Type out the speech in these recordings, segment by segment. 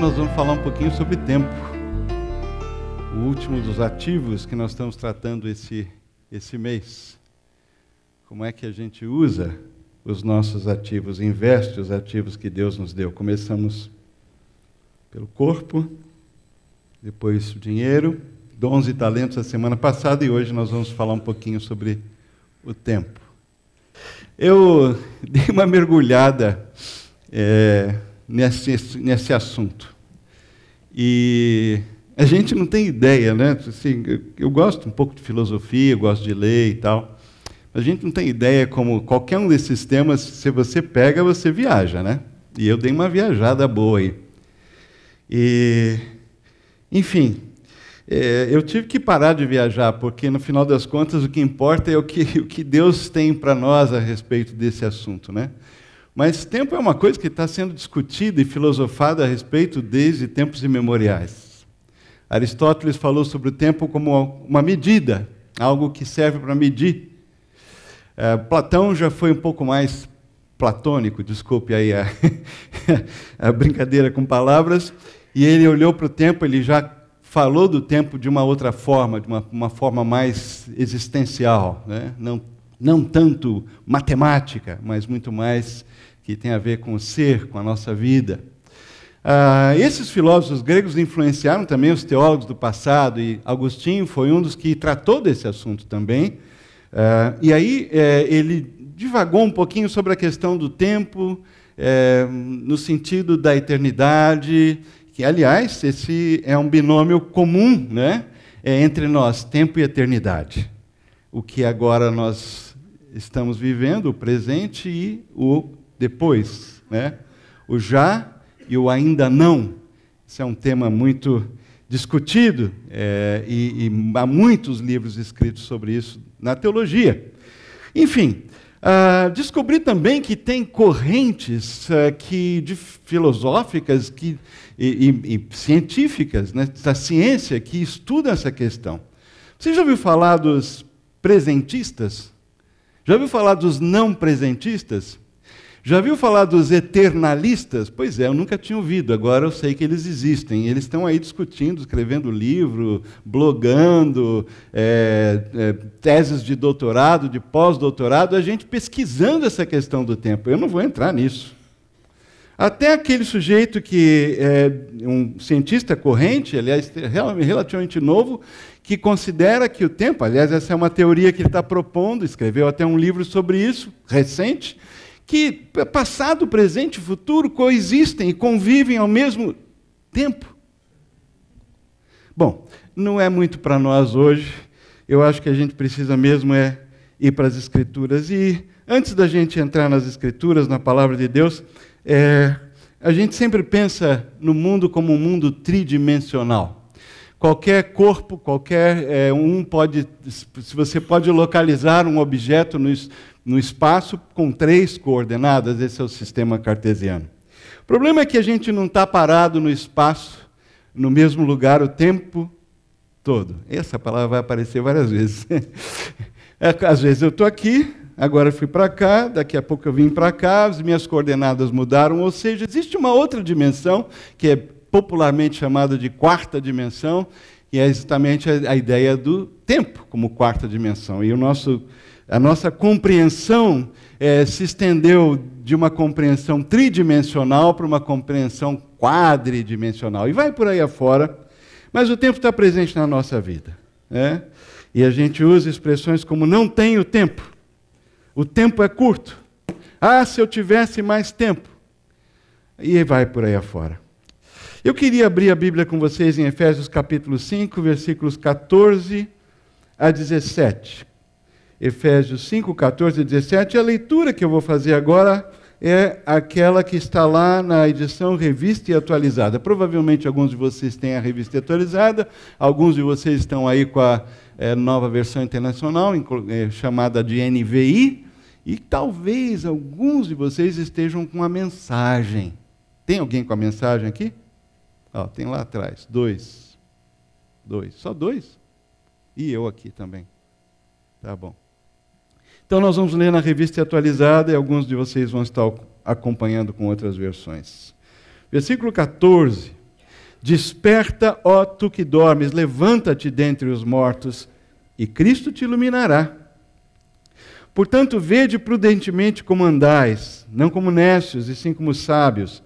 nós vamos falar um pouquinho sobre tempo. O último dos ativos que nós estamos tratando esse mês. Como é que a gente usa os nossos ativos, investe os ativos que Deus nos deu. Começamos pelo corpo, depois o dinheiro, dons e talentos a semana passada, e hoje nós vamos falar um pouquinho sobre o tempo. Eu dei uma mergulhada nesse assunto. E a gente não tem ideia, né? Assim, eu gosto um pouco de filosofia, eu gosto de ler e tal. A gente não tem ideia como qualquer um desses temas, se você pega, você viaja, né? E eu dei uma viajada boa aí. E, enfim, eu tive que parar de viajar, porque no final das contas o que importa é o que Deus tem para nós a respeito desse assunto, né? Mas tempo é uma coisa que está sendo discutida e filosofada a respeito desde tempos imemoriais. Aristóteles falou sobre o tempo como uma medida, algo que serve para medir. Platão já foi um pouco mais platônico, desculpe aí a brincadeira com palavras, e ele olhou para o tempo, ele já falou do tempo de uma outra forma, de uma forma mais existencial, né? Não tanto matemática, mas muito mais que tem a ver com o ser, com a nossa vida. Esses filósofos gregos influenciaram também os teólogos do passado, e Agostinho foi um dos que tratou desse assunto também. E aí ele divagou um pouquinho sobre a questão do tempo, no sentido da eternidade, que, aliás, esse é um binômio comum, né, entre nós, tempo e eternidade. O que agora nós estamos vivendo, o presente e o depois, né? O já e o ainda não. Esse é um tema muito discutido, e há muitos livros escritos sobre isso na teologia. Enfim, descobri também que tem correntes filosóficas e científicas, né, da ciência que estudam essa questão. Você já ouviu falar dos presentistas? Já ouviu falar dos não presentistas? Já ouviu falar dos eternalistas? Pois é, eu nunca tinha ouvido, agora eu sei que eles existem. Eles estão aí discutindo, escrevendo livro, blogando, teses de doutorado, de pós-doutorado, a gente pesquisando essa questão do tempo. Eu não vou entrar nisso. Até aquele sujeito que é um cientista corrente, aliás, relativamente novo, que considera que o tempo, aliás, essa é uma teoria que ele está propondo, escreveu até um livro sobre isso, recente, que passado, presente e futuro coexistem e convivem ao mesmo tempo. Bom, não é muito para nós hoje. Eu acho que a gente precisa mesmo ir para as Escrituras. E antes da gente entrar nas Escrituras, na Palavra de Deus, a gente sempre pensa no mundo como um mundo tridimensional. Qualquer corpo, se você pode localizar um objeto no espaço com 3 coordenadas, esse é o sistema cartesiano. O problema é que a gente não está parado no espaço, no mesmo lugar, o tempo todo. Essa palavra vai aparecer várias vezes. Às vezes eu estou aqui, agora fui para cá, daqui a pouco eu vim para cá, as minhas coordenadas mudaram, ou seja, existe uma outra dimensão, que é popularmente chamada de 4ª dimensão, e é justamente a ideia do tempo como 4ª dimensão. E a nossa compreensão se estendeu de uma compreensão tridimensional para uma compreensão quadridimensional. E vai por aí afora, mas o tempo está presente na nossa vida, né? E a gente usa expressões como não tenho tempo, o tempo é curto, se eu tivesse mais tempo, e vai por aí afora. Eu queria abrir a Bíblia com vocês em Efésios capítulo 5, versículos 14 a 17. Efésios 5, 14 e 17. A leitura que eu vou fazer agora é aquela que está lá na edição Revista e Atualizada. Provavelmente alguns de vocês têm a Revista Atualizada, alguns de vocês estão aí com a nova versão internacional, chamada de NVI, e talvez alguns de vocês estejam com a mensagem. Tem alguém com a mensagem aqui? Tem lá atrás, 2. Só 2? E eu aqui também. Tá bom. Então nós vamos ler na Revista Atualizada e alguns de vocês vão estar acompanhando com outras versões. Versículo 14 Desperta, ó tu que dormes, levanta-te dentre os mortos, e Cristo te iluminará. Portanto, vede prudentemente como andais, não como necios, e sim como sábios,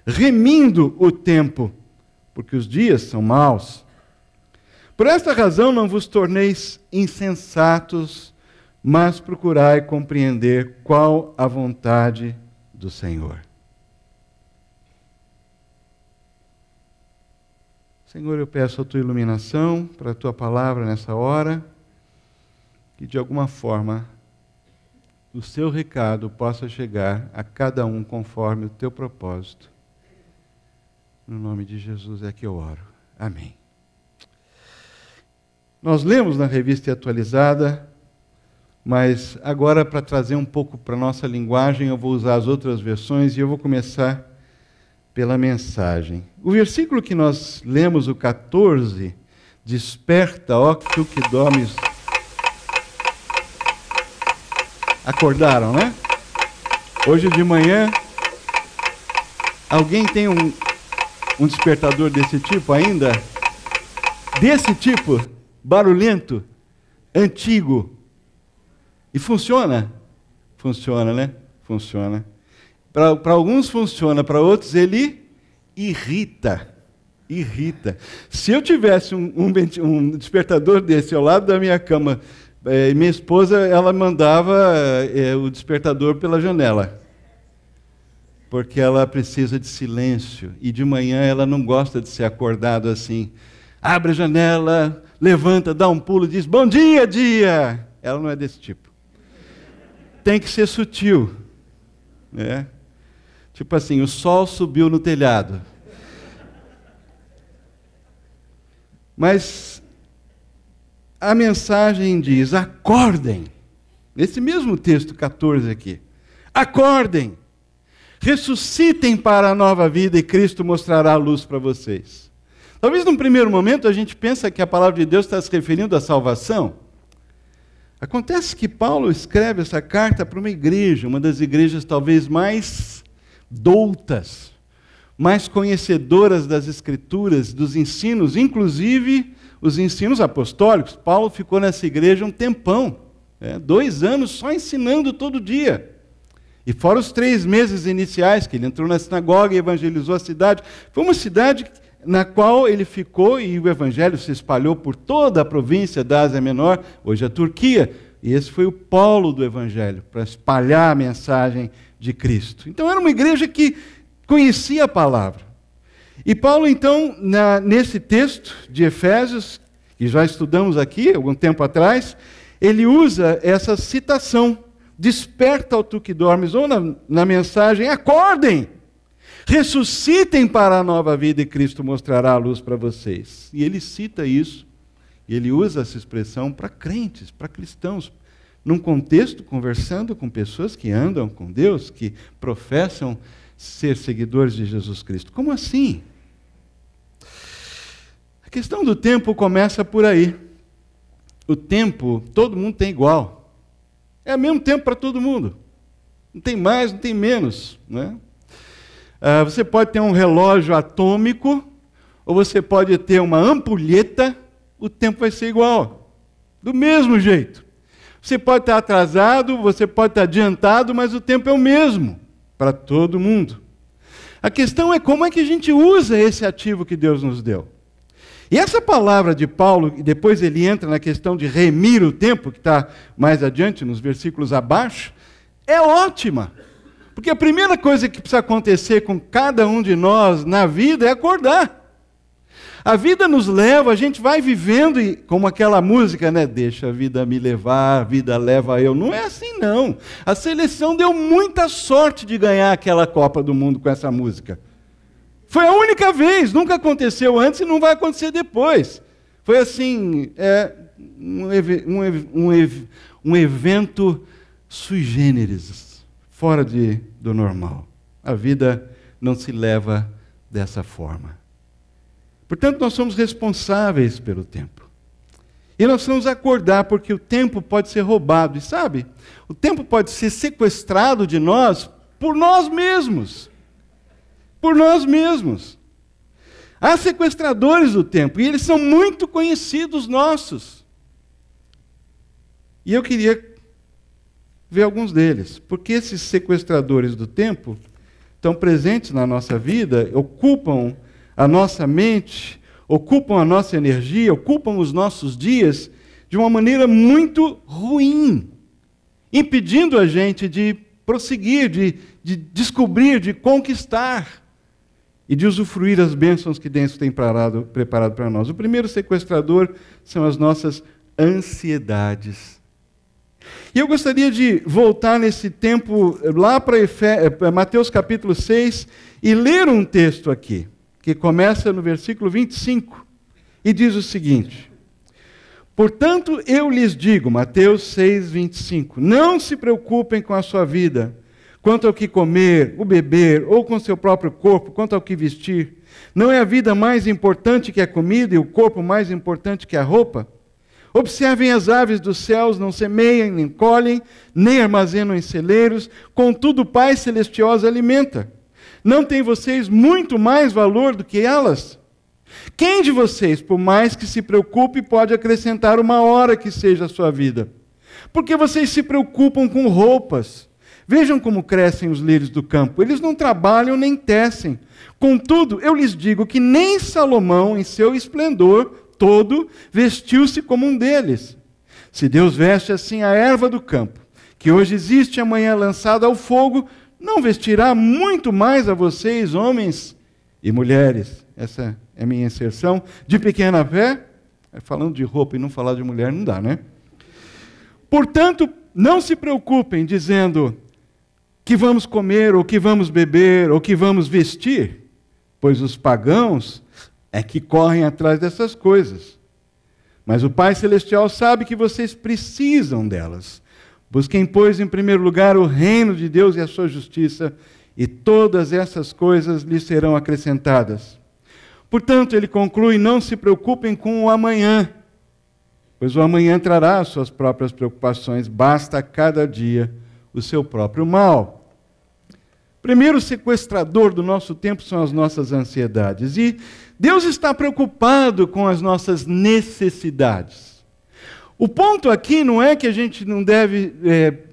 remindo o tempo, porque os dias são maus. Por esta razão não vos torneis insensatos, mas procurai compreender qual a vontade do Senhor. Senhor, eu peço a tua iluminação para a tua palavra nessa hora, que de alguma forma o seu recado possa chegar a cada um conforme o teu propósito. No nome de Jesus é que eu oro. Amém. Nós lemos na Revista Atualizada, mas agora, para trazer um pouco para a nossa linguagem, eu vou usar as outras versões e eu vou começar pela mensagem. O versículo que nós lemos, o 14, desperta, ó tu que dormes. Acordaram, né? Hoje de manhã, alguém tem um despertador desse tipo ainda? Desse tipo, barulhento, antigo. E funciona? Funciona, né? Funciona. Para alguns funciona, para outros ele irrita. Irrita. Se eu tivesse um despertador desse ao lado da minha cama, minha esposa, ela mandava o despertador pela janela. Porque ela precisa de silêncio. E de manhã ela não gosta de ser acordada assim. Abre a janela, levanta, dá um pulo, diz, bom dia, dia. Ela não é desse tipo. Tem que ser sutil. Né? Tipo assim, o sol subiu no telhado. Mas a mensagem diz, acordem. Nesse mesmo texto 14 aqui. Acordem. Ressuscitem para a nova vida e Cristo mostrará a luz para vocês. Talvez num primeiro momento a gente pensa que a palavra de Deus está se referindo à salvação. Acontece que Paulo escreve essa carta para uma igreja, uma das igrejas talvez mais doutas, mais conhecedoras das Escrituras, dos ensinos, inclusive os ensinos apostólicos. Paulo ficou nessa igreja um tempão, 2 anos só ensinando todo dia. E fora os 3 meses iniciais que ele entrou na sinagoga e evangelizou a cidade. Foi uma cidade na qual ele ficou e o evangelho se espalhou por toda a província da Ásia Menor, hoje a Turquia. E esse foi o polo do evangelho, para espalhar a mensagem de Cristo. Então era uma igreja que conhecia a palavra. E Paulo, então, nesse texto de Efésios, que já estudamos aqui algum tempo atrás, ele usa essa citação, desperta, ó tu que dormes, ou na mensagem, acordem, ressuscitem para a nova vida e Cristo mostrará a luz para vocês. E ele cita isso, e ele usa essa expressão para crentes, para cristãos, num contexto, conversando com pessoas que andam com Deus, que professam ser seguidores de Jesus Cristo. Como assim? A questão do tempo começa por aí. O tempo, todo mundo tem igual. É o mesmo tempo para todo mundo. Não tem mais, não tem menos. Né? Você pode ter um relógio atômico, ou você pode ter uma ampulheta, o tempo vai ser igual. Do mesmo jeito. Você pode estar atrasado, você pode estar adiantado, mas o tempo é o mesmo para todo mundo. A questão é como é que a gente usa esse ativo que Deus nos deu. E essa palavra de Paulo, e depois ele entra na questão de remir o tempo, que está mais adiante, nos versículos abaixo, é ótima. Porque a primeira coisa que precisa acontecer com cada um de nós na vida é acordar. A vida nos leva, a gente vai vivendo, e como aquela música, né? Deixa a vida me levar, a vida leva eu. Não é assim, não. A seleção deu muita sorte de ganhar aquela Copa do Mundo com essa música. Foi a única vez, nunca aconteceu antes e não vai acontecer depois. Foi assim, um evento sui generis, fora do normal. A vida não se leva dessa forma. Portanto, nós somos responsáveis pelo tempo. E nós precisamos acordar, porque o tempo pode ser roubado. E sabe, o tempo pode ser sequestrado de nós por nós mesmos. Por nós mesmos. Há sequestradores do tempo, e eles são muito conhecidos nossos. E eu queria ver alguns deles, porque esses sequestradores do tempo estão presentes na nossa vida, ocupam a nossa mente, ocupam a nossa energia, ocupam os nossos dias de uma maneira muito ruim, impedindo a gente de prosseguir, de descobrir, de conquistar e de usufruir as bênçãos que Deus tem preparado para nós. O primeiro sequestrador são as nossas ansiedades. E eu gostaria de voltar nesse tempo lá para Mateus capítulo 6 e ler um texto aqui, que começa no versículo 25 e diz o seguinte: portanto, eu lhes digo, Mateus 6, 25, não se preocupem com a sua vida, quanto ao que comer, o beber, ou com seu próprio corpo, quanto ao que vestir. Não é a vida mais importante que a comida e o corpo mais importante que a roupa? Observem as aves dos céus, não semeiam, nem colhem, nem armazenam em celeiros, contudo o Pai Celestial as alimenta. Não têm vocês muito mais valor do que elas? Quem de vocês, por mais que se preocupe, pode acrescentar uma hora que seja a sua vida? Porque vocês se preocupam com roupas. Vejam como crescem os lírios do campo. Eles não trabalham nem tecem. Contudo, eu lhes digo que nem Salomão, em seu esplendor todo, vestiu-se como um deles. Se Deus veste assim a erva do campo, que hoje existe e amanhã é lançada ao fogo, não vestirá muito mais a vocês, homens e mulheres. Essa é a minha inserção. De pequena fé, falando de roupa e não falar de mulher, não dá, né? Portanto, não se preocupem dizendo que vamos comer, ou que vamos beber, ou que vamos vestir, pois os pagãos é que correm atrás dessas coisas. Mas o Pai Celestial sabe que vocês precisam delas. Busquem, pois, em primeiro lugar o reino de Deus e a sua justiça, e todas essas coisas lhes serão acrescentadas. Portanto, ele conclui, não se preocupem com o amanhã, pois o amanhã trará as suas próprias preocupações, basta a cada dia o seu próprio mal. Primeiro sequestrador do nosso tempo são as nossas ansiedades. E Deus está preocupado com as nossas necessidades. O ponto aqui não é que a gente não deve,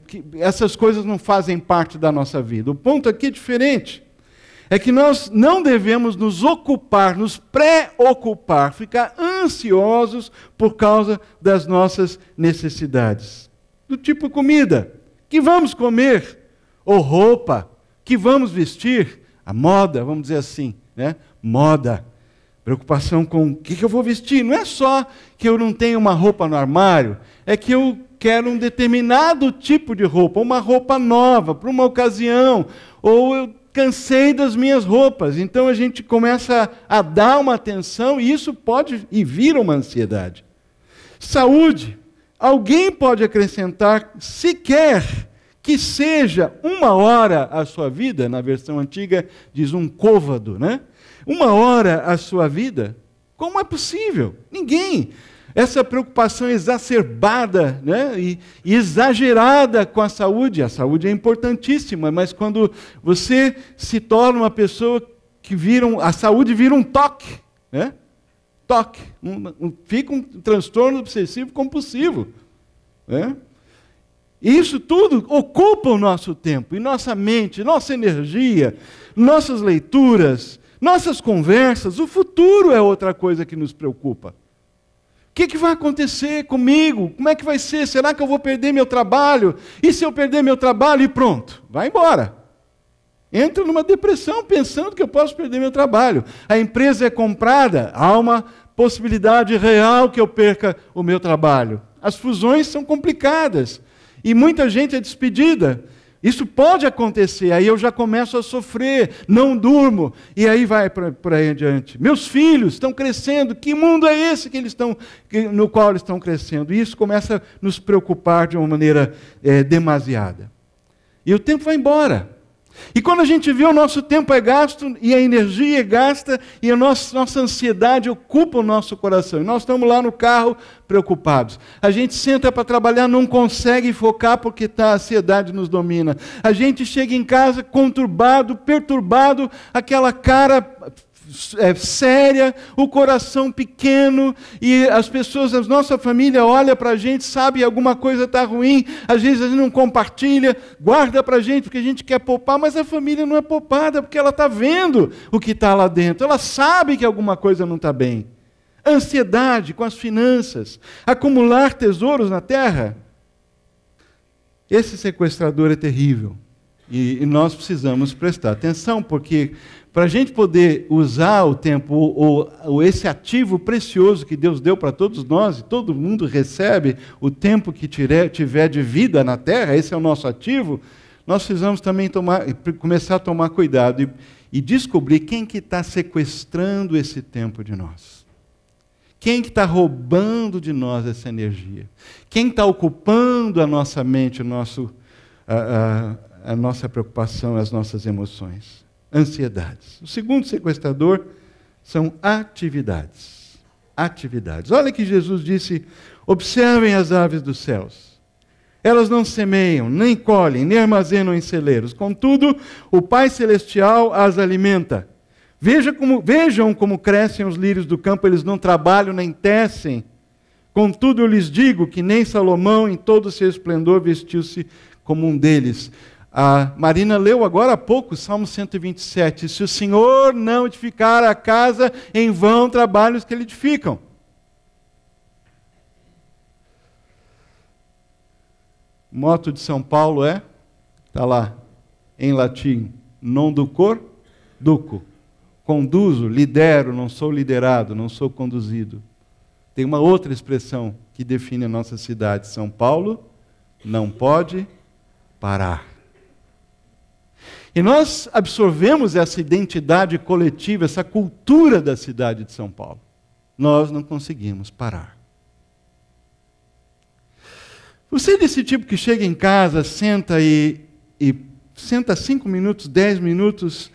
que essas coisas não fazem parte da nossa vida. O ponto aqui é diferente. É que nós não devemos nos ocupar, nos preocupar, ficar ansiosos por causa das nossas necessidades. Do tipo comida, que vamos comer, ou roupa, que vamos vestir, a moda, vamos dizer assim, né? Moda, preocupação com o que eu vou vestir. Não é só que eu não tenho uma roupa no armário, é que eu quero um determinado tipo de roupa, uma roupa nova, para uma ocasião, ou eu cansei das minhas roupas. Então a gente começa a dar uma atenção e isso pode e vira uma ansiedade. Saúde, alguém pode acrescentar sequer que seja uma hora a sua vida, na versão antiga diz um côvado, né? Uma hora a sua vida? Como é possível? Ninguém. Essa preocupação exacerbada, né? e exagerada com a saúde é importantíssima, mas quando você se torna uma pessoa que a saúde vira um toque, né? Toque, fica um transtorno obsessivo compulsivo, né? Isso tudo ocupa o nosso tempo, e nossa mente, nossa energia, nossas leituras, nossas conversas. O futuro é outra coisa que nos preocupa. O que vai acontecer comigo? Como é que vai ser? Será que eu vou perder meu trabalho? E se eu perder meu trabalho e pronto, vai embora. Entra numa depressão pensando que eu posso perder meu trabalho. A empresa é comprada, há uma possibilidade real que eu perca o meu trabalho. As fusões são complicadas. E muita gente é despedida. Isso pode acontecer, aí eu já começo a sofrer, não durmo, e aí vai por aí adiante. Meus filhos estão crescendo, que mundo é esse no qual eles estão crescendo? E isso começa a nos preocupar de uma maneira demasiada. E o tempo vai embora. E quando a gente vê o nosso tempo é gasto, e a energia é gasta, e a nossa ansiedade ocupa o nosso coração. E nós estamos lá no carro preocupados. A gente senta para trabalhar, não consegue focar porque a ansiedade nos domina. A gente chega em casa conturbado, perturbado, aquela cara séria, o coração pequeno, e as pessoas, a nossa família olha para a gente, sabe, alguma coisa está ruim, às vezes a gente não compartilha, guarda para a gente porque a gente quer poupar, mas a família não é poupada porque ela está vendo o que está lá dentro, ela sabe que alguma coisa não está bem. Ansiedade com as finanças, acumular tesouros na terra. Esse sequestrador é terrível. E nós precisamos prestar atenção, porque para a gente poder usar o tempo, ou esse ativo precioso que Deus deu para todos nós, e todo mundo recebe o tempo que tiver de vida na terra, esse é o nosso ativo, nós precisamos também começar a tomar cuidado e descobrir quem que está sequestrando esse tempo de nós. Quem que está roubando de nós essa energia? Quem está ocupando a nossa mente, a nossa preocupação, as nossas emoções? Ansiedades. O segundo sequestrador são atividades. Atividades. Olha que Jesus disse: observem as aves dos céus. Elas não semeiam, nem colhem, nem armazenam em celeiros. Contudo, o Pai Celestial as alimenta. Vejam como crescem os lírios do campo, eles não trabalham nem tecem. Contudo, eu lhes digo que nem Salomão, em todo o seu esplendor, vestiu-se como um deles. A Marina leu agora há pouco, Salmo 127. Se o Senhor não edificar a casa, em vão trabalham os que ele edificam. O moto de São Paulo está lá, em latim, non ducor, duco. Conduzo, lidero, não sou liderado, não sou conduzido. Tem uma outra expressão que define a nossa cidade. São Paulo não pode parar. E nós absorvemos essa identidade coletiva, essa cultura da cidade de São Paulo. Nós não conseguimos parar. Você é desse tipo que chega em casa, senta senta 5 minutos, 10 minutos,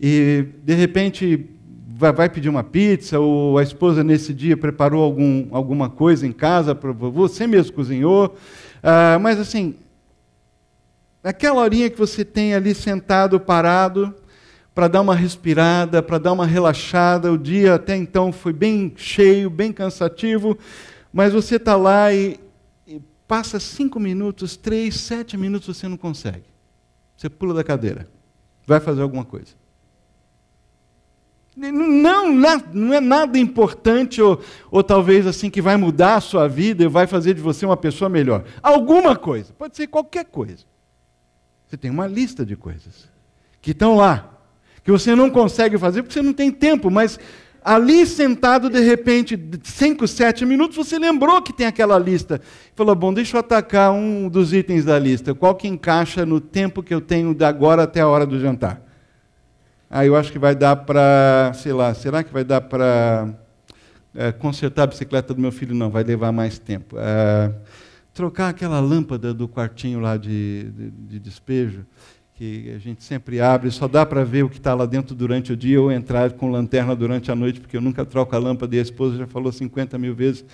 e de repente vai pedir uma pizza, ou a esposa nesse dia preparou alguma coisa em casa, você mesmo cozinhou, mas assim, naquela horinha que você tem ali sentado, parado, para dar uma respirada, para dar uma relaxada, o dia até então foi bem cheio, bem cansativo, mas você está lá e passa 5 minutos, 3, 7 minutos, você não consegue. Você pula da cadeira, vai fazer alguma coisa. Não é nada importante ou talvez assim que vai mudar a sua vida e vai fazer de você uma pessoa melhor. Alguma coisa, pode ser qualquer coisa. Você tem uma lista de coisas que estão lá, que você não consegue fazer porque você não tem tempo, mas ali sentado, de repente, 5, 7 minutos, você lembrou que tem aquela lista. Falou, bom, deixa eu atacar um dos itens da lista. Qual que encaixa no tempo que eu tenho da agora até a hora do jantar? Eu acho que vai dar para, sei lá, será que vai dar para consertar a bicicleta do meu filho? Não, vai levar mais tempo. Trocar aquela lâmpada do quartinho lá de despejo, que a gente sempre abre, só dá para ver o que está lá dentro durante o dia, ou entrar com lanterna durante a noite, porque eu nunca troco a lâmpada, e a esposa já falou 50 mil vezes,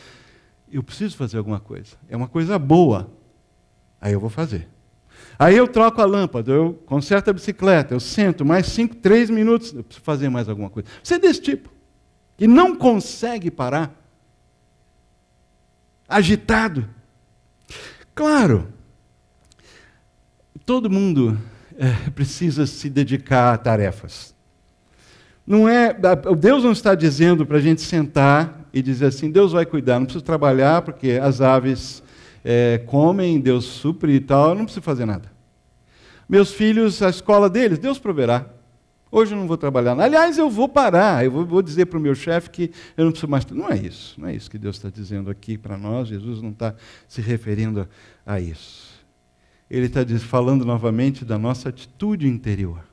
eu preciso fazer alguma coisa, é uma coisa boa, aí eu vou fazer. Aí eu troco a lâmpada, eu conserto a bicicleta, eu sento mais 3 minutos, eu preciso fazer mais alguma coisa. Você é desse tipo, que não consegue parar, agitado. Claro, todo mundo precisa se dedicar a tarefas. Deus não está dizendo para a gente sentar e dizer assim, Deus vai cuidar, não preciso trabalhar porque as aves comem, Deus supre e tal, eu não preciso fazer nada. Meus filhos, a escola deles, Deus proverá. Hoje eu não vou trabalhar. Aliás, eu vou parar, eu vou dizer para o meu chefe que eu não preciso mais... Não é isso que Deus está dizendo aqui para nós, Jesus não está se referindo a isso. Ele está falando novamente da nossa atitude interior.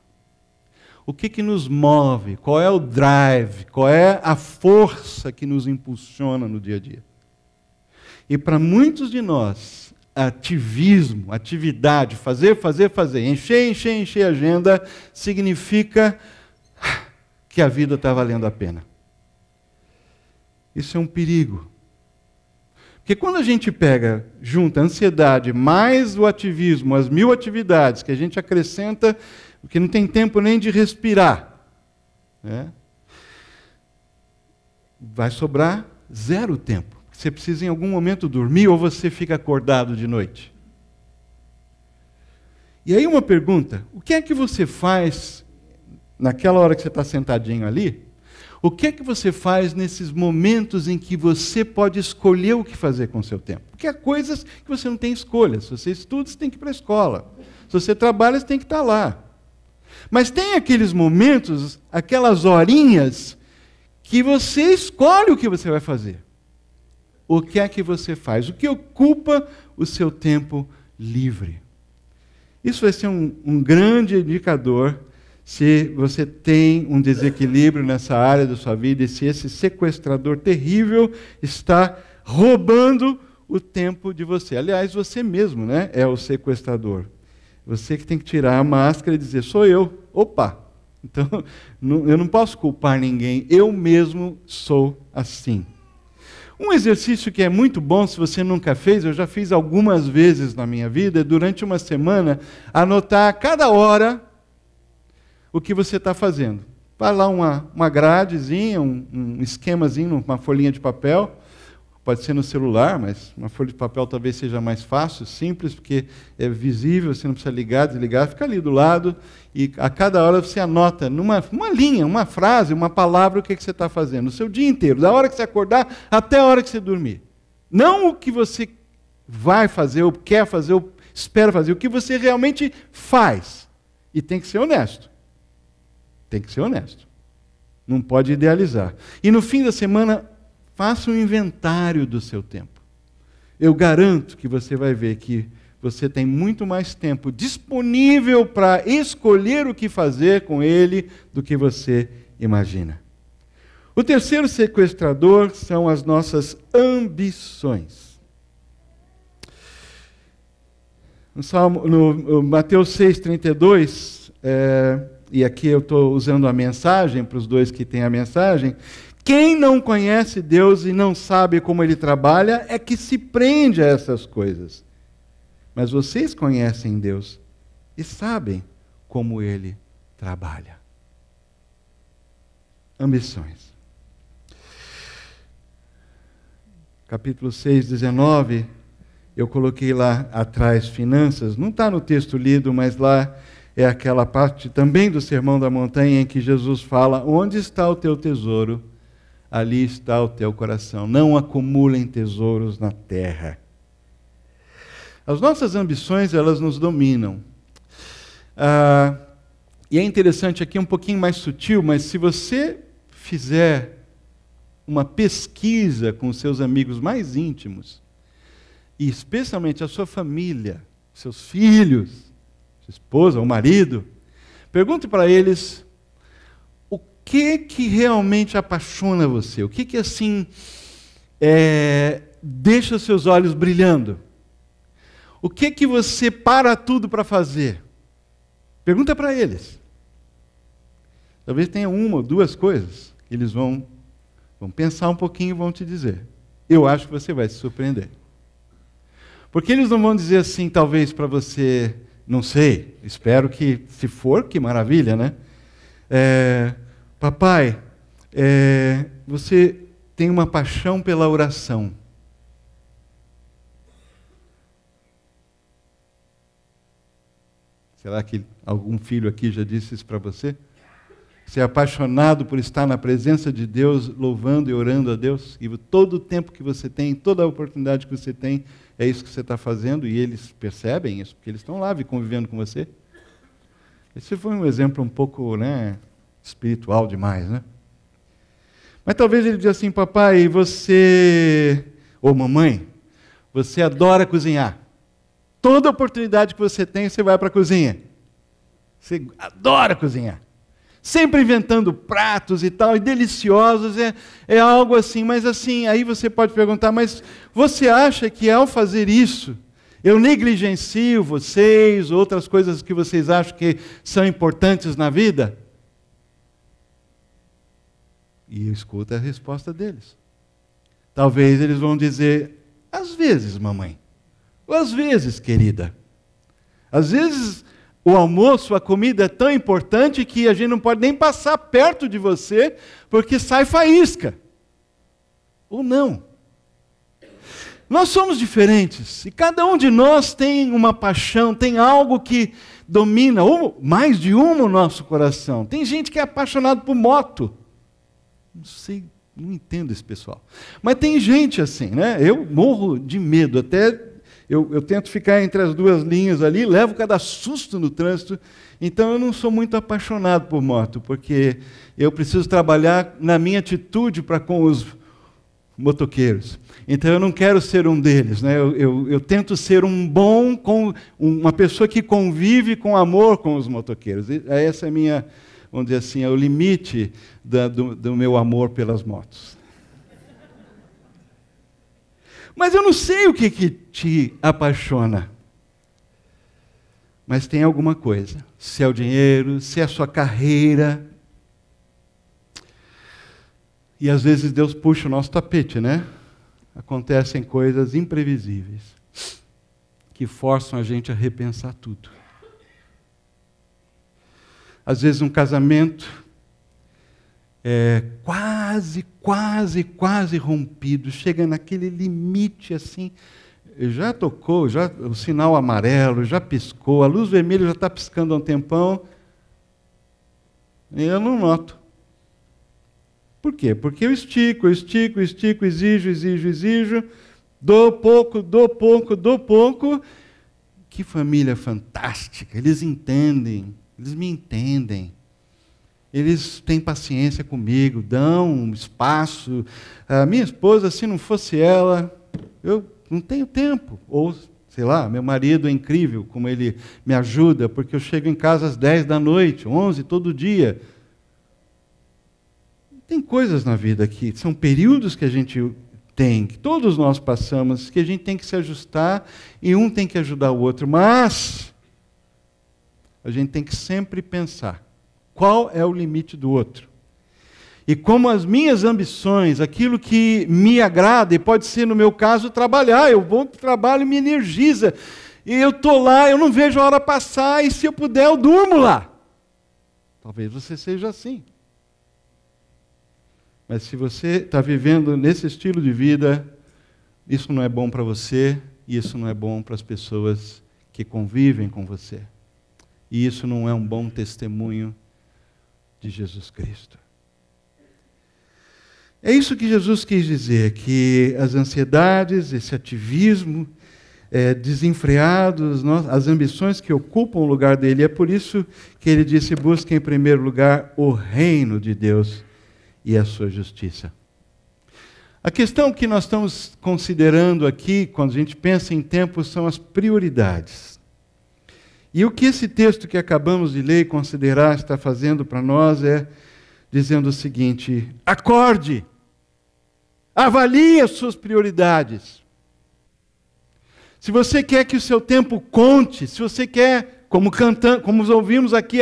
O que nos move? Qual é o drive? Qual é a força que nos impulsiona no dia a dia? E para muitos de nós, ativismo, atividade, fazer, encher a agenda, significa que a vida está valendo a pena. Isso é um perigo. Porque quando a gente junta a ansiedade mais o ativismo, as 1000 atividades que a gente acrescenta, porque não tem tempo nem de respirar, né? vai sobrar 0 tempo. Você precisa em algum momento dormir ou você fica acordado de noite? E aí uma pergunta, o que é que você faz naquela hora que você está sentadinho ali? O que é que você faz nesses momentos em que você pode escolher o que fazer com o seu tempo? Porque há coisas que você não tem escolha. Se você estuda, você tem que ir para a escola. Se você trabalha, você tem que estar lá. Mas tem aqueles momentos, aquelas horinhas, que você escolhe o que você vai fazer. O que é que você faz? O que ocupa o seu tempo livre? Isso vai ser um grande indicador se você tem um desequilíbrio nessa área da sua vida e se esse sequestrador terrível está roubando o tempo de você. Aliás, você mesmo, né, é o sequestrador. Você que tem que tirar a máscara e dizer, sou eu. Opa! Então, eu não posso culpar ninguém, eu mesmo sou assim. Um exercício que é muito bom, se você nunca fez, eu já fiz algumas vezes na minha vida, é durante uma semana, anotar a cada hora o que você está fazendo. Vai lá uma gradezinha, um esquemazinho, uma folhinha de papel, pode ser no celular, mas uma folha de papel talvez seja mais fácil, simples, porque é visível, você não precisa ligar, desligar, fica ali do lado, e a cada hora você anota numa linha, uma frase, uma palavra, o que você está fazendo, o seu dia inteiro, da hora que você acordar até a hora que você dormir. Não o que você vai fazer, ou quer fazer, ou espera fazer, o que você realmente faz. E tem que ser honesto. Tem que ser honesto. Não pode idealizar. E no fim da semana, faça um inventário do seu tempo. Eu garanto que você vai ver que você tem muito mais tempo disponível para escolher o que fazer com ele do que você imagina. O terceiro sequestrador são as nossas ambições. No Mateus 6,32, e aqui eu estou usando a mensagem para os dois que têm a mensagem, quem não conhece Deus e não sabe como Ele trabalha é que se prende a essas coisas. Mas vocês conhecem Deus e sabem como Ele trabalha. Ambições. Capítulo 6, 19, eu coloquei lá atrás finanças, não está no texto lido, mas lá é aquela parte também do Sermão da Montanha em que Jesus fala, onde está o teu tesouro? Ali está o teu coração. Não acumulem tesouros na terra. As nossas ambições, elas nos dominam. E é interessante aqui, um pouquinho mais sutil, mas se você fizer uma pesquisa com os seus amigos mais íntimos, e especialmente a sua família, seus filhos, sua esposa ou marido, pergunte para eles o que realmente apaixona você, o que assim deixa os seus olhos brilhando, o que você para tudo para fazer. Pergunta para eles. Talvez tenha uma ou duas coisas que eles vão pensar um pouquinho e vão te dizer. Eu acho que você vai se surpreender. Porque eles não vão dizer assim, talvez para você, não sei, espero que, se for, que maravilha, né? Papai, você tem uma paixão pela oração. Será que algum filho aqui já disse isso para você? Você é apaixonado por estar na presença de Deus, louvando e orando a Deus? E todo o tempo que você tem, toda a oportunidade que você tem, é isso que você está fazendo, e eles percebem isso, porque eles estão lá convivendo com você. Esse foi um exemplo um pouco, espiritual demais, né? Mas talvez ele diga assim, papai, você, ou mamãe, você adora cozinhar. Toda oportunidade que você tem, você vai para a cozinha. Você adora cozinhar. Sempre inventando pratos e tal, e deliciosos, é algo assim, mas assim, aí você pode perguntar, mas você acha que ao fazer isso, eu negligencio vocês, outras coisas que vocês acham que são importantes na vida? E escuta a resposta deles. Talvez eles vão dizer, às vezes, mamãe, ou às vezes, querida, às vezes o almoço, a comida é tão importante que a gente não pode nem passar perto de você, porque sai faísca. ou não. Nós somos diferentes, e cada um de nós tem uma paixão, tem algo que domina, ou mais de uma, o nosso coração. Tem gente que é apaixonado por moto. Não sei, não entendo esse pessoal. Mas tem gente assim, né? Eu morro de medo, até eu tento ficar entre as duas linhas ali, levo cada susto no trânsito, então eu não sou muito apaixonado por moto, porque eu preciso trabalhar na minha atitude para com os motoqueiros. Então eu não quero ser um deles, né? Eu tento ser uma pessoa que convive com amor com os motoqueiros. Essa é a minha, vamos dizer assim, é o limite do meu amor pelas motos. Mas eu não sei o que te apaixona. Mas tem alguma coisa. Se é o dinheiro, se é a sua carreira. E às vezes Deus puxa o nosso tapete, né? Acontecem coisas imprevisíveis que forçam a gente a repensar tudo. Às vezes um casamento é quase rompido, chega naquele limite assim, já tocou, o sinal amarelo, já piscou, a luz vermelha já está piscando há um tempão, e eu não noto. Por quê? Porque eu estico, exijo, dou pouco. Que família fantástica, eles me entendem. Eles têm paciência comigo, dão espaço. A minha esposa, se não fosse ela, eu não tenho tempo. Ou, sei lá, meu marido é incrível, como ele me ajuda, porque eu chego em casa às 10 da noite, 11, todo dia. Tem coisas na vida que são períodos que a gente tem, que todos nós passamos, que a gente tem que se ajustar e um tem que ajudar o outro. Mas a gente tem que sempre pensar qual é o limite do outro. E como as minhas ambições, aquilo que me agrada, e pode ser no meu caso trabalhar, eu vou para o trabalho e me energiza. E eu estou lá, eu não vejo a hora passar, e se eu puder eu durmo lá. Talvez você seja assim. Mas se você está vivendo nesse estilo de vida, isso não é bom para você, e isso não é bom para as pessoas que convivem com você. E isso não é um bom testemunho de Jesus Cristo. É isso que Jesus quis dizer, que as ansiedades, esse ativismo desenfreado, as ambições que ocupam o lugar dele, é por isso que ele disse, busque em primeiro lugar o reino de Deus e a sua justiça. A questão que nós estamos considerando aqui, quando a gente pensa em tempo, são as prioridades. E o que esse texto que acabamos de ler e considerar está fazendo para nós é dizendo o seguinte: acorde, avalie as suas prioridades. Se você quer que o seu tempo conte, se você quer, como ouvimos aqui,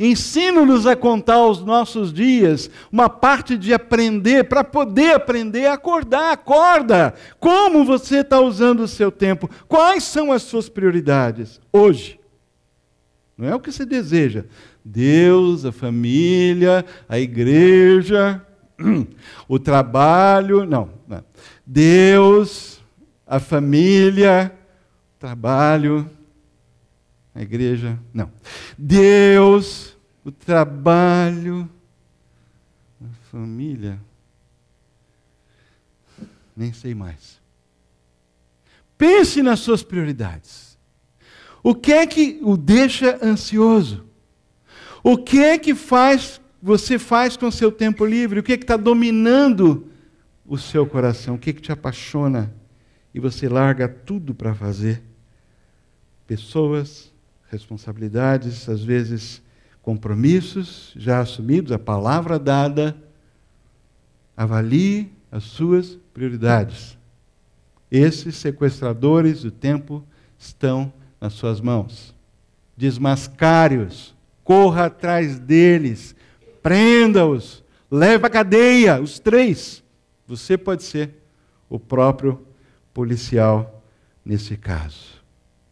ensina-nos a contar os nossos dias, uma parte de aprender, para poder aprender a acordar. Acorda! Como você está usando o seu tempo? Quais são as suas prioridades hoje? Não é o que você deseja. Deus, a família, a igreja, o trabalho, não. Deus, a família, o trabalho, a igreja, não. Deus, o trabalho, a família, nem sei mais. Pense nas suas prioridades. O que é que o deixa ansioso? O que é que você faz com o seu tempo livre? O que é que está dominando o seu coração? O que é que te apaixona? E você larga tudo para fazer? Pessoas, responsabilidades, às vezes compromissos já assumidos, a palavra dada. Avalie as suas prioridades. Esses sequestradores do tempo estão nas suas mãos. Desmascare-os, corra atrás deles, prenda-os, leve para a cadeia, os três. Você pode ser o próprio policial nesse caso,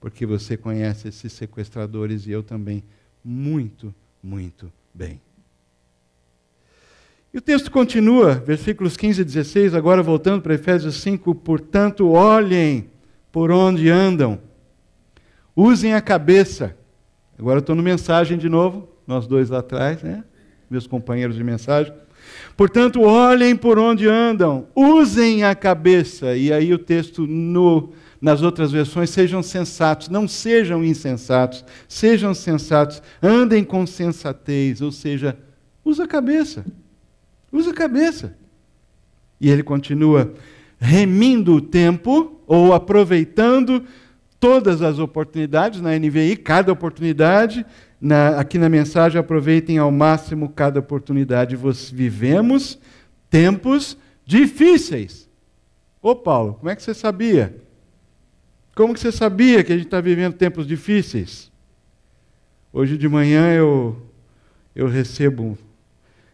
porque você conhece esses sequestradores e eu também muito, muito bem. E o texto continua, versículos 15 e 16, agora voltando para Efésios 5, portanto, olhem por onde andam, usem a cabeça. Agora eu estou no mensagem de novo, nós dois lá atrás, né? Meus companheiros de mensagem. Portanto, olhem por onde andam, usem a cabeça. E aí o texto nas outras versões, sejam sensatos, não sejam insensatos, sejam sensatos, andem com sensatez, ou seja, usa a cabeça. Usa a cabeça. E ele continua, remindo o tempo, ou aproveitando todas as oportunidades, na NVI, cada oportunidade, aqui na mensagem, aproveitem ao máximo cada oportunidade. Vivemos tempos difíceis. Ô Paulo, como é que você sabia? Como que você sabia que a gente está vivendo tempos difíceis? Hoje de manhã eu recebo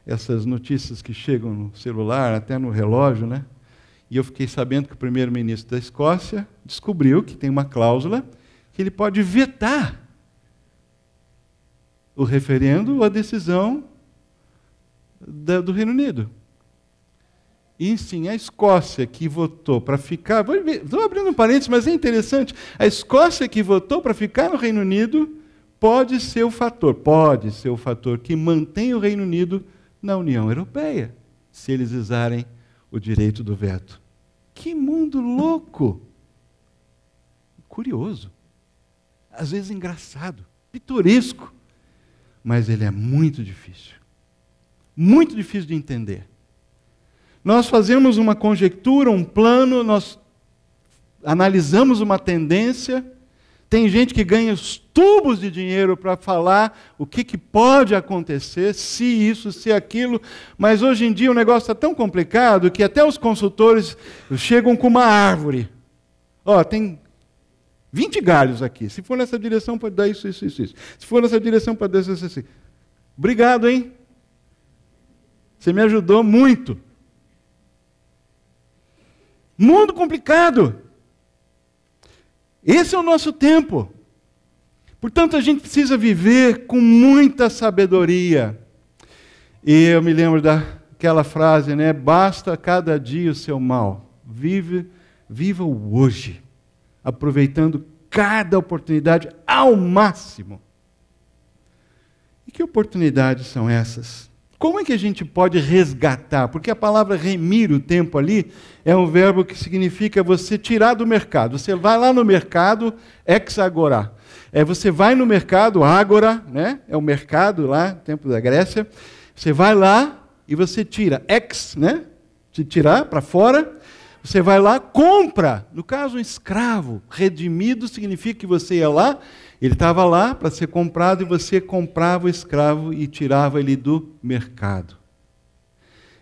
essas notícias que chegam no celular, até no relógio, né? E eu fiquei sabendo que o primeiro-ministro da Escócia descobriu que tem uma cláusula que ele pode vetar o referendo ou a decisão do Reino Unido. E sim, a Escócia que votou para ficar... Estou abrindo um parênteses, mas é interessante. A Escócia que votou para ficar no Reino Unido pode ser o fator que mantém o Reino Unido na União Europeia, se eles usarem o direito do veto. Que mundo louco! Curioso. Às vezes engraçado, pitoresco. Mas ele é muito difícil. Muito difícil de entender. Nós fazemos uma conjectura, um plano, nós analisamos uma tendência. Tem gente que ganha os tubos de dinheiro para falar o que pode acontecer, se isso, se aquilo, mas hoje em dia o negócio está tão complicado que até os consultores chegam com uma árvore. Ó, tem 20 galhos aqui. Se for nessa direção, pode dar isso, isso, isso, isso. Se for nessa direção, pode dar isso, isso, isso. Obrigado, hein? Você me ajudou muito. Mundo complicado. Esse é o nosso tempo. Portanto, a gente precisa viver com muita sabedoria. E eu me lembro daquela frase, né? Basta cada dia o seu mal. Viva o hoje, aproveitando cada oportunidade ao máximo. E que oportunidades são essas? Como é que a gente pode resgatar? Porque a palavra remir o tempo ali é um verbo que significa você tirar do mercado. Você vai lá no mercado, ex-agora. Você vai no mercado, agora, né? É o mercado lá, no tempo da Grécia. Você vai lá e você tira, ex, né? De tirar para fora. Você vai lá, compra. No caso, um escravo redimido significa que você ia lá, ele estava lá para ser comprado e você comprava o escravo e tirava ele do mercado.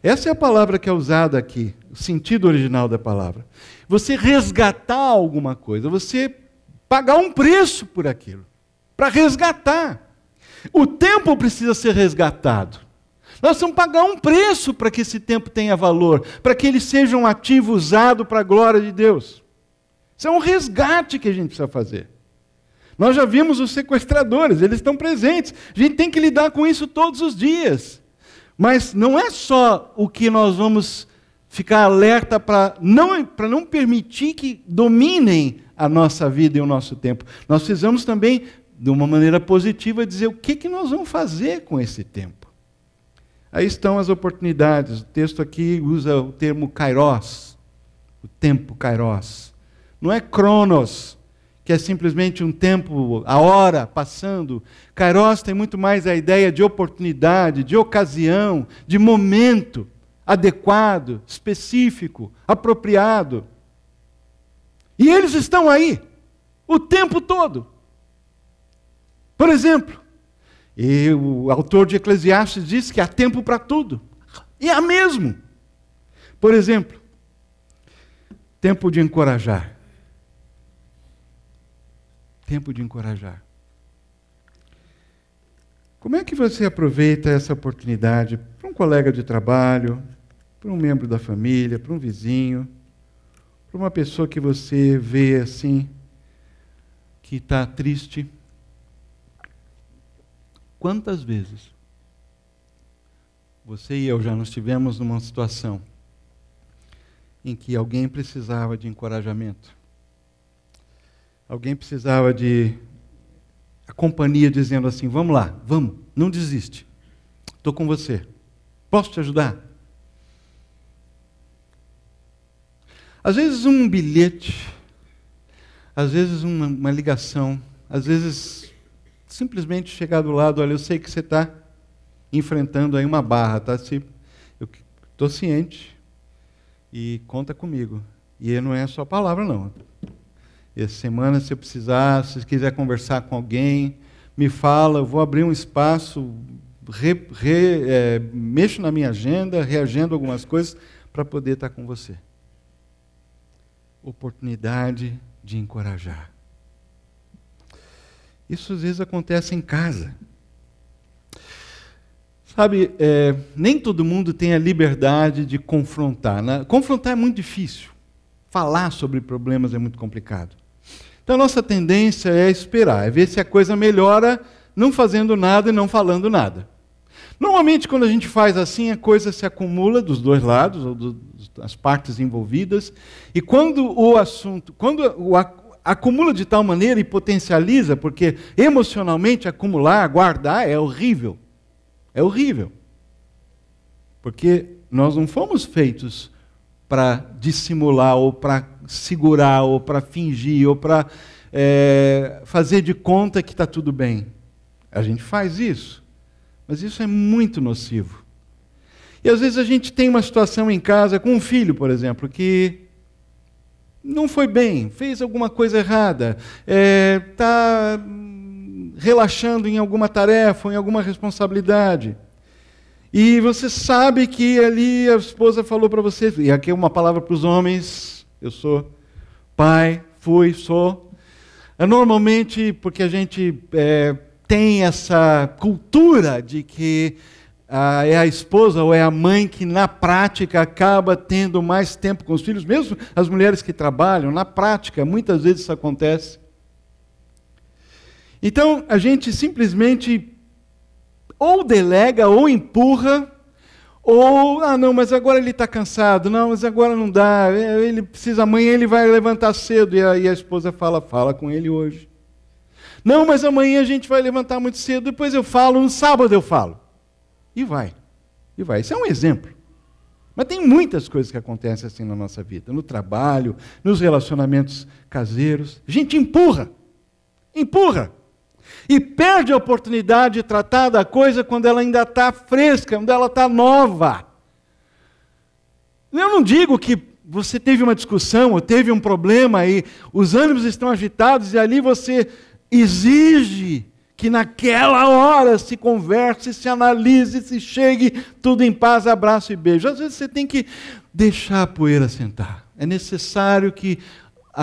Essa é a palavra que é usada aqui, o sentido original da palavra. Você resgatar alguma coisa, você pagar um preço por aquilo, para resgatar. O tempo precisa ser resgatado. Nós vamos pagar um preço para que esse tempo tenha valor, para que ele seja um ativo usado para a glória de Deus. Isso é um resgate que a gente precisa fazer. Nós já vimos os sequestradores, eles estão presentes. A gente tem que lidar com isso todos os dias. Mas não é só o que nós vamos ficar alerta para não permitir que dominem a nossa vida e o nosso tempo. Nós precisamos também, de uma maneira positiva, dizer o que nós vamos fazer com esse tempo. Aí estão as oportunidades. O texto aqui usa o termo kairos, o tempo kairos. Não é cronos, que é simplesmente um tempo, a hora passando. Kairos tem muito mais a ideia de oportunidade, de ocasião, de momento adequado, específico, apropriado. E eles estão aí, o tempo todo. Por exemplo, o autor de Eclesiastes diz que há tempo para tudo. E há mesmo. Por exemplo, tempo de encorajar. Tempo de encorajar. Como é que você aproveita essa oportunidade para um colega de trabalho, para um membro da família, para um vizinho, para uma pessoa que você vê assim, que está triste? Quantas vezes Você e eu já nos tivemos numa situação em que alguém precisava de encorajamento. Alguém precisava de a companhia dizendo assim, vamos lá, vamos, não desiste. Estou com você. Posso te ajudar? Às vezes um bilhete, às vezes uma ligação, às vezes simplesmente chegar do lado, olha, eu sei que você está enfrentando aí uma barra, tá? Eu estou ciente e conta comigo. E não é só palavra, não. Essa semana, se eu precisar, se quiser conversar com alguém, me fala, eu vou abrir um espaço, mexo na minha agenda, reagendo algumas coisas para poder estar com você. Oportunidade de encorajar. Isso às vezes acontece em casa. Sabe, nem todo mundo tem a liberdade de confrontar, né? Confrontar é muito difícil. Falar sobre problemas é muito complicado. Então a nossa tendência é esperar, é ver se a coisa melhora não fazendo nada e não falando nada. Normalmente quando a gente faz assim, a coisa se acumula dos dois lados, ou das partes envolvidas, e quando o assunto, acumula de tal maneira e potencializa, porque emocionalmente acumular, guardar é horrível. É horrível. Porque nós não fomos feitos para dissimular, ou para segurar, ou para fingir, ou para fazer de conta que está tudo bem. A gente faz isso, mas isso é muito nocivo. E às vezes a gente tem uma situação em casa com um filho, por exemplo, que não foi bem, fez alguma coisa errada, está relaxando em alguma tarefa, em alguma responsabilidade. E você sabe que ali a esposa falou para você, e aqui é uma palavra para os homens, eu sou pai, sou. Normalmente, porque a gente tem essa cultura de que é a esposa ou é a mãe que, na prática, acaba tendo mais tempo com os filhos, mesmo as mulheres que trabalham, na prática, muitas vezes isso acontece. Então, a gente simplesmente ou delega, ou empurra, ou, não, mas agora ele está cansado, não, mas agora não dá, ele precisa, amanhã ele vai levantar cedo, e a esposa fala com ele hoje. Não, mas amanhã a gente vai levantar muito cedo, depois eu falo, no sábado eu falo. E vai. Isso é um exemplo. Mas tem muitas coisas que acontecem assim na nossa vida, no trabalho, nos relacionamentos caseiros. A gente empurra. E perde a oportunidade de tratar da coisa quando ela ainda está fresca, quando ela está nova. Eu não digo que você teve uma discussão ou teve um problema e os ânimos estão agitados e ali você exige que naquela hora se converse, se analise, se chegue tudo em paz, abraço e beijo. Às vezes você tem que deixar a poeira sentar. É necessário que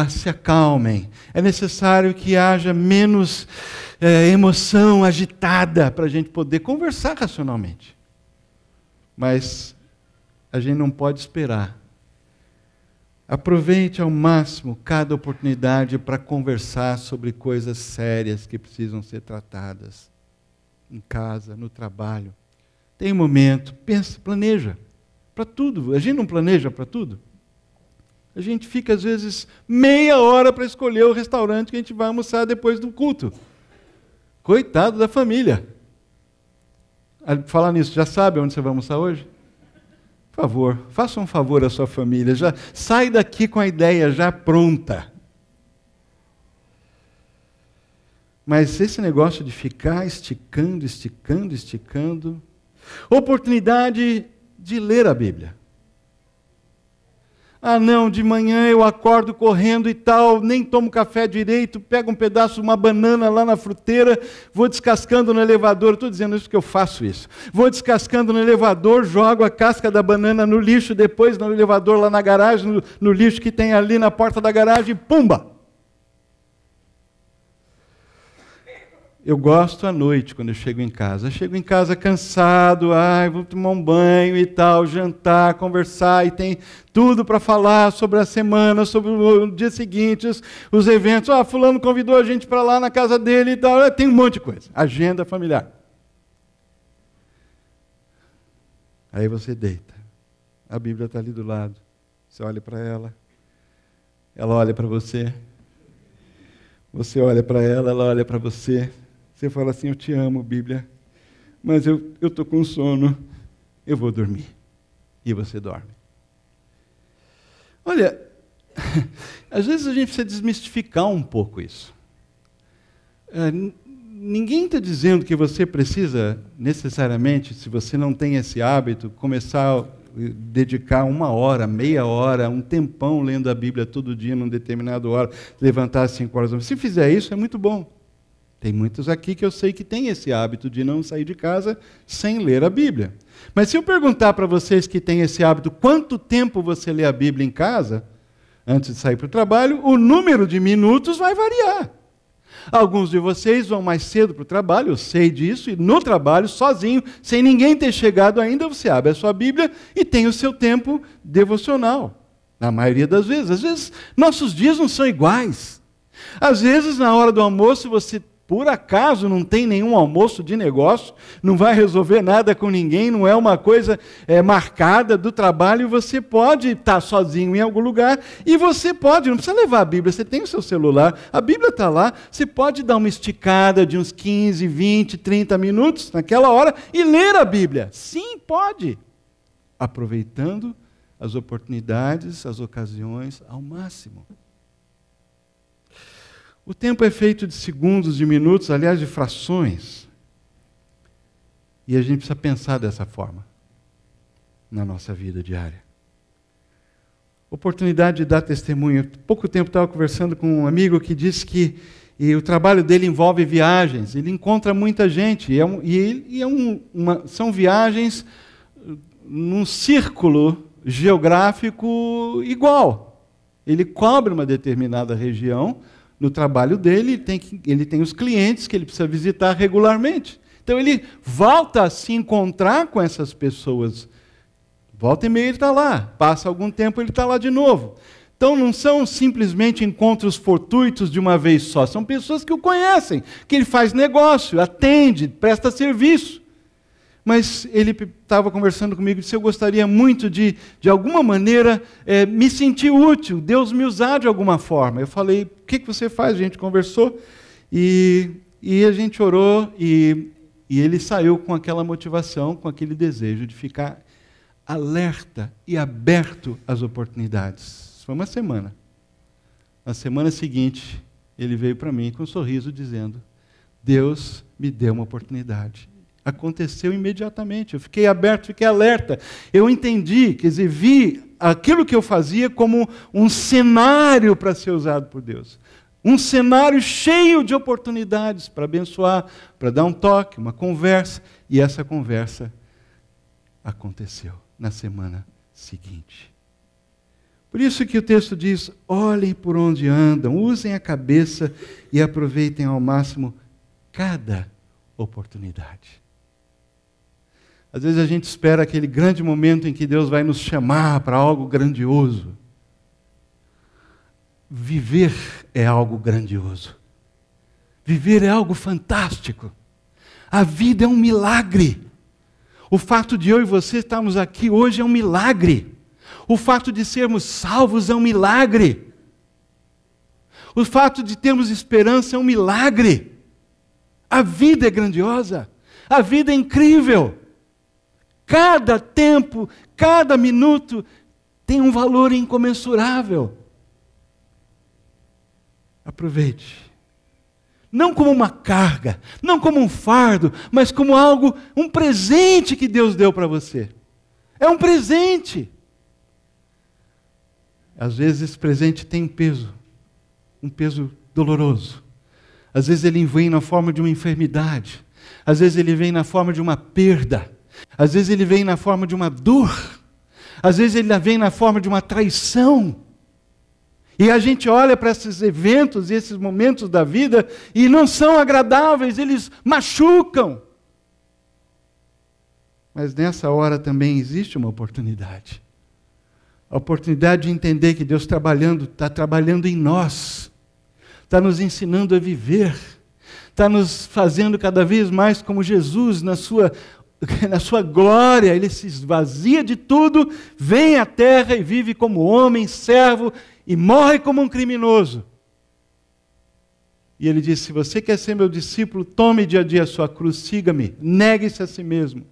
se acalmem. É necessário que haja menos emoção agitada para a gente poder conversar racionalmente. Mas a gente não pode esperar. Aproveite ao máximo cada oportunidade para conversar sobre coisas sérias que precisam ser tratadas. Em casa, no trabalho. Tem um momento, pensa, planeja. Para tudo. A gente não planeja para tudo. A gente fica, às vezes, meia hora para escolher o restaurante que a gente vai almoçar depois do culto. Coitado da família. Falar nisso, já sabe onde você vai almoçar hoje? Por favor, faça um favor à sua família. Já sai daqui com a ideia já pronta. Mas esse negócio de ficar esticando. Oportunidade de ler a Bíblia. Não, de manhã eu acordo correndo e tal, nem tomo café direito, pego um pedaço, uma banana lá na fruteira, vou descascando no elevador, estou dizendo isso porque eu faço isso. Vou descascando no elevador, jogo a casca da banana no lixo, depois no elevador lá na garagem, no lixo que tem ali na porta da garagem, pumba! Eu gosto à noite, quando eu chego em casa. Eu chego em casa cansado, vou tomar um banho e tal, jantar, conversar, e tem tudo para falar sobre a semana, sobre o dia seguinte, os eventos. Fulano convidou a gente para lá na casa dele e tal. Tem um monte de coisa. Agenda familiar. Aí você deita. A Bíblia está ali do lado. Você olha para ela. Ela olha para você. Você olha para ela, ela olha para você. Você fala assim, eu te amo, Bíblia. Mas eu estou com sono. Eu vou dormir. E você dorme. Olha, às vezes a gente precisa desmistificar um pouco isso. Ninguém está dizendo que você precisa, necessariamente, se você não tem esse hábito, começar a dedicar 1 hora, meia hora, um tempão lendo a Bíblia todo dia, num determinado hora, levantar às 5 horas da manhã. Se fizer isso, é muito bom. Tem muitos aqui que eu sei que têm esse hábito de não sair de casa sem ler a Bíblia. Mas se eu perguntar para vocês que têm esse hábito, quanto tempo você lê a Bíblia em casa, antes de sair para o trabalho, o número de minutos vai variar. Alguns de vocês vão mais cedo para o trabalho, eu sei disso, e no trabalho, sozinho, sem ninguém ter chegado ainda, você abre a sua Bíblia e tem o seu tempo devocional. Na maioria das vezes. Às vezes, nossos dias não são iguais. Às vezes, na hora do almoço, você, por acaso, não tem nenhum almoço de negócio, não vai resolver nada com ninguém, não é uma coisa marcada do trabalho, você pode estar sozinho em algum lugar, e você pode, não precisa levar a Bíblia, você tem o seu celular, a Bíblia está lá, você pode dar uma esticada de uns 15, 20, 30 minutos naquela hora e ler a Bíblia. Sim, pode. Aproveitando as oportunidades, as ocasiões ao máximo. O tempo é feito de segundos, de minutos, aliás, de frações. E a gente precisa pensar dessa forma na nossa vida diária. Oportunidade de dar testemunho. Há pouco tempo estava conversando com um amigo que disse que o trabalho dele envolve viagens. Ele encontra muita gente. São viagens num círculo geográfico igual. Ele cobre uma determinada região. No trabalho dele, ele tem os clientes que ele precisa visitar regularmente. Então, ele volta a se encontrar com essas pessoas. Volta e meia ele está lá. Passa algum tempo, ele está lá de novo. Então, não são simplesmente encontros fortuitos de uma vez só. São pessoas que o conhecem, que ele faz negócio, atende, presta serviço. Mas ele estava conversando comigo e disse, eu gostaria muito de alguma maneira, me sentir útil, Deus me usar de alguma forma. Eu falei, o que você faz? A gente conversou e a gente orou e ele saiu com aquela motivação, com aquele desejo de ficar alerta e aberto às oportunidades. Isso foi uma semana. Na semana seguinte, ele veio para mim com um sorriso dizendo, Deus me deu uma oportunidade. Aconteceu imediatamente, eu fiquei aberto, fiquei alerta. Eu entendi, quer dizer, vi aquilo que eu fazia como um cenário para ser usado por Deus. Um cenário cheio de oportunidades para abençoar, para dar um toque, uma conversa. E essa conversa aconteceu na semana seguinte. Por isso que o texto diz, olhem por onde andam, usem a cabeça e aproveitem ao máximo cada oportunidade. Às vezes a gente espera aquele grande momento em que Deus vai nos chamar para algo grandioso. Viver é algo grandioso. Viver é algo fantástico. A vida é um milagre. O fato de eu e você estarmos aqui hoje é um milagre. O fato de sermos salvos é um milagre. O fato de termos esperança é um milagre. A vida é grandiosa. A vida é incrível. Cada tempo, cada minuto tem um valor incomensurável. Aproveite. Não como uma carga, não como um fardo, mas como algo, um presente que Deus deu para você. É um presente. Às vezes esse presente tem um peso doloroso. Às vezes ele vem na forma de uma enfermidade. Às vezes ele vem na forma de uma perda. Às vezes ele vem na forma de uma dor. Às vezes ele vem na forma de uma traição. E a gente olha para esses eventos e esses momentos da vida e não são agradáveis, eles machucam. Mas nessa hora também existe uma oportunidade. A oportunidade de entender que Deus está trabalhando em nós. Está nos ensinando a viver. Está nos fazendo cada vez mais como Jesus na sua na sua glória, ele se esvazia de tudo, vem à terra e vive como homem, servo, e morre como um criminoso. E ele disse: se você quer ser meu discípulo, tome dia a dia a sua cruz, siga-me, negue-se a si mesmo.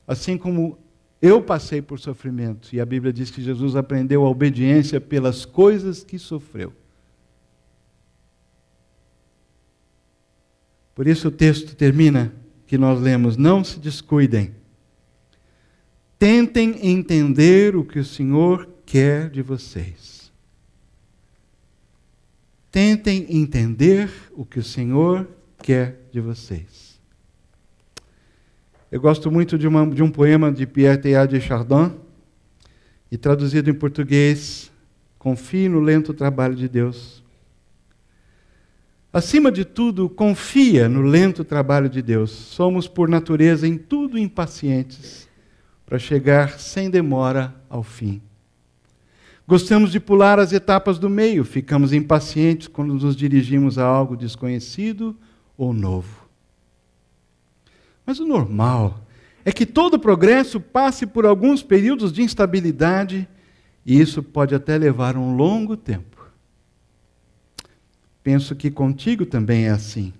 Assim como eu passei por sofrimento, e a Bíblia diz que Jesus aprendeu a obediência pelas coisas que sofreu. Por isso o texto termina, que nós lemos: não se descuidem. Tentem entender o que o Senhor quer de vocês. Tentem entender o que o Senhor quer de vocês. Eu gosto muito de um poema de Pierre Teilhard de Chardin, e traduzido em português: confie no lento trabalho de Deus. Acima de tudo, confia no lento trabalho de Deus. Somos, por natureza, em tudo impacientes, para chegar sem demora ao fim. Gostamos de pular as etapas do meio, ficamos impacientes quando nos dirigimos a algo desconhecido ou novo. Mas o normal é que todo progresso passe por alguns períodos de instabilidade, e isso pode até levar um longo tempo. Penso que contigo também é assim.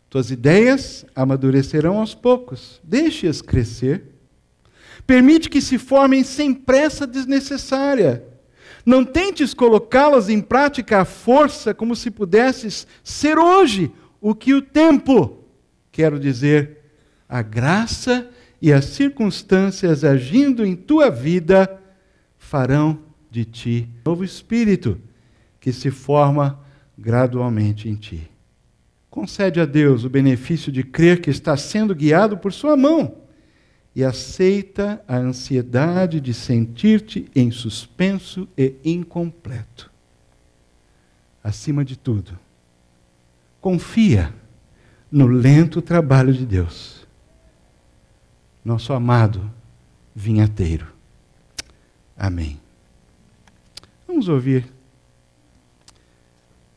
Tuas ideias amadurecerão aos poucos. Deixe-as crescer. Permite que se formem sem pressa desnecessária. Não tentes colocá-las em prática à força, como se pudesses ser hoje o que o tempo, quero dizer, a graça e as circunstâncias agindo em tua vida, farão de ti um novo espírito que se forma gradualmente em ti. Concede a Deus o benefício de crer que está sendo guiado por sua mão e aceita a ansiedade de sentir-te em suspenso e incompleto. Acima de tudo, confia no lento trabalho de Deus, nosso amado vinhateiro. Amém. Vamos ouvir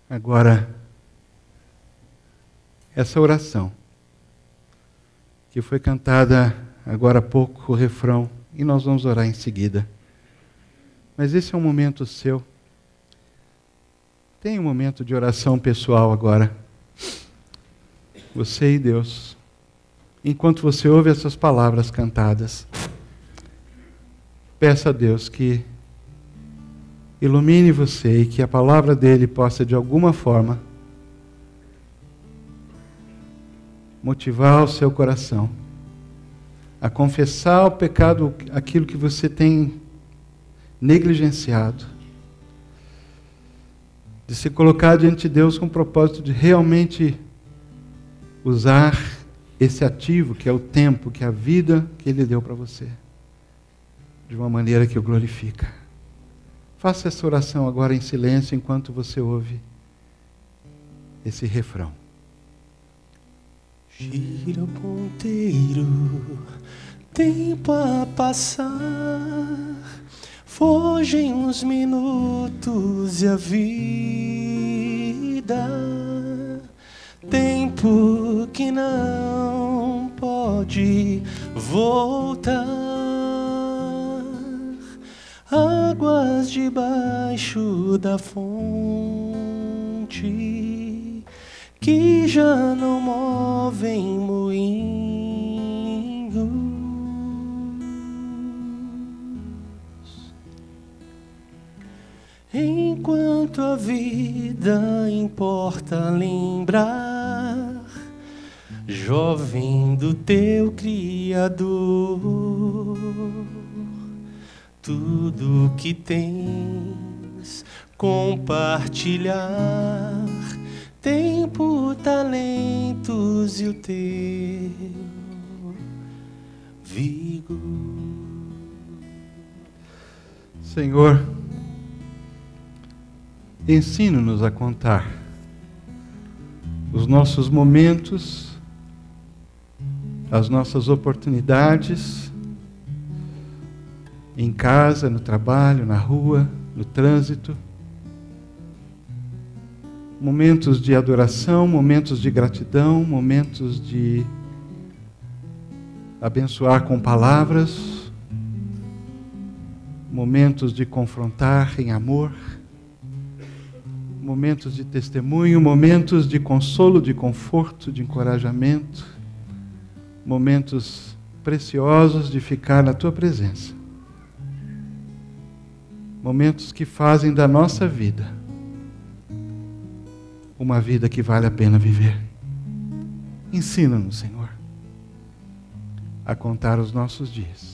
agora essa oração, que foi cantada agora há pouco, o refrão, e nós vamos orar em seguida. Mas esse é um momento seu. Tem um momento de oração pessoal agora. Você e Deus. Enquanto você ouve essas palavras cantadas, peça a Deus que ilumine você e que a palavra dele possa, de alguma forma, motivar o seu coração a confessar o pecado, aquilo que você tem negligenciado, de se colocar diante de Deus com o propósito de realmente usar esse ativo que é o tempo, que é a vida que Ele deu para você, de uma maneira que o glorifica. Faça essa oração agora em silêncio enquanto você ouve esse refrão. Gira o ponteiro, tempo a passar, fogem os minutos e a vida, tempo que não pode voltar, águas debaixo da fonte que já não movem moinhos. Enquanto a vida importa lembrar, jovem do teu Criador, tudo que tens compartilhar, tempo, talentos e o teu vigor. Senhor, ensina-nos a contar os nossos momentos, as nossas oportunidades, em casa, no trabalho, na rua, no trânsito. Momentos de adoração, momentos de gratidão, momentos de abençoar com palavras, momentos de confrontar em amor, momentos de testemunho, momentos de consolo, de conforto, de encorajamento, momentos preciosos de ficar na Tua presença. Momentos que fazem da nossa vida uma vida que vale a pena viver. Ensina-nos, Senhor, a contar os nossos dias